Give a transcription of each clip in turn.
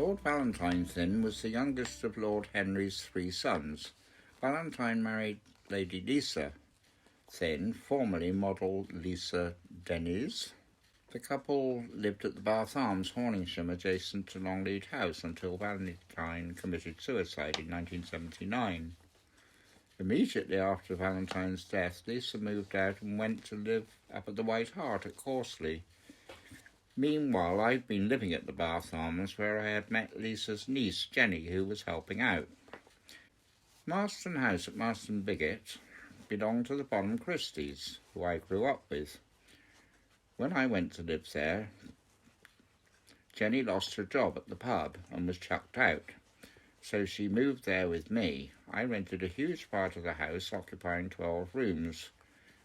Lord Valentine Thynne was the youngest of Lord Henry's 3 sons. Valentine married Lady Lisa Thynne, formerly model Lisa Denise. The couple lived at the Bath Arms, Horningsham, adjacent to Longleat House, until Valentine committed suicide in 1979. Immediately after Valentine's death, Lisa moved out and went to live up at the White Hart at Corsley. Meanwhile, I'd been living at the Bath Arms, where I had met Lisa's niece, Jenny, who was helping out. Marston House at Marston Bigot belonged to the Bonham Christies, who I grew up with. When I went to live there, Jenny lost her job at the pub and was chucked out, so she moved there with me. I rented a huge part of the house, occupying 12 rooms,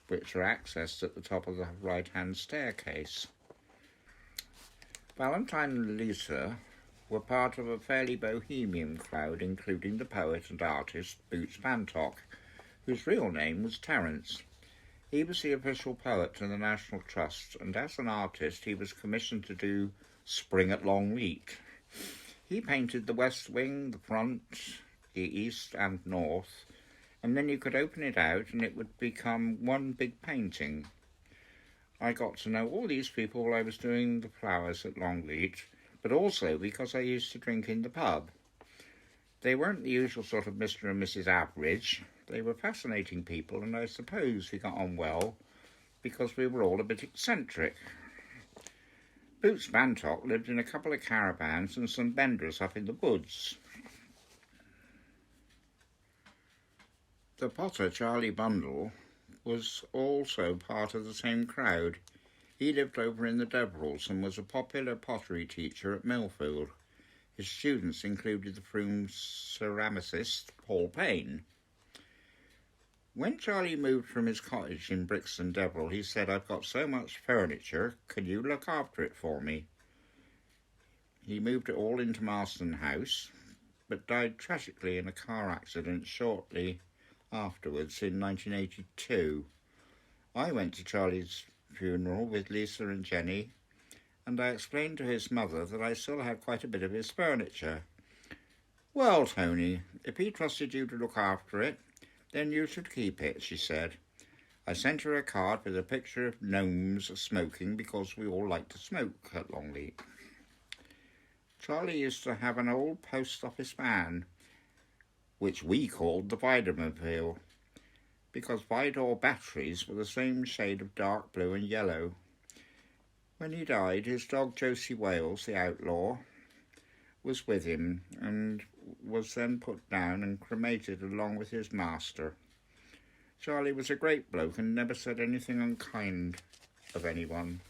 which are accessed at the top of the right-hand staircase. Valentine and Lisa were part of a fairly bohemian crowd, including the poet and artist Boots Bantock, whose real name was Terence. He was the official poet to the National Trust, and as an artist he was commissioned to do Spring at Longleat. He painted the west wing, the front, the east and north, and then you could open it out and it would become one big painting. I got to know all these people while I was doing the flowers at Longleat, but also because I used to drink in the pub. They weren't the usual sort of Mr. and Mrs. Average. They were fascinating people, and I suppose we got on well because we were all a bit eccentric. Boots Bantock lived in a couple of caravans and some benders up in the woods. The potter, Charlie Blundell, was also part of the same crowd. He lived over in the Deverells and was a popular pottery teacher at Millfield. His students included the Frome ceramicist Paul Payne. When Charlie moved from his cottage in Brixton, Deverell, he said, "I've got so much furniture, can you look after it for me?" He moved it all into Marston House, but died tragically in a car accident shortly afterwards in 1982. I went to Charlie's funeral with Lisa and Jenny, and I explained to his mother that I still had quite a bit of his furniture. "Well, Tony, if he trusted you to look after it, then you should keep it," she said. I sent her a card with a picture of gnomes smoking, because we all like to smoke at Longleat. Charlie used to have an old post office van, which we called the Vidormobile, because Vidor batteries were the same shade of dark blue and yellow. When he died, his dog Josie Wales, the outlaw, was with him and was then put down and cremated along with his master. Charlie was a great bloke and never said anything unkind of anyone.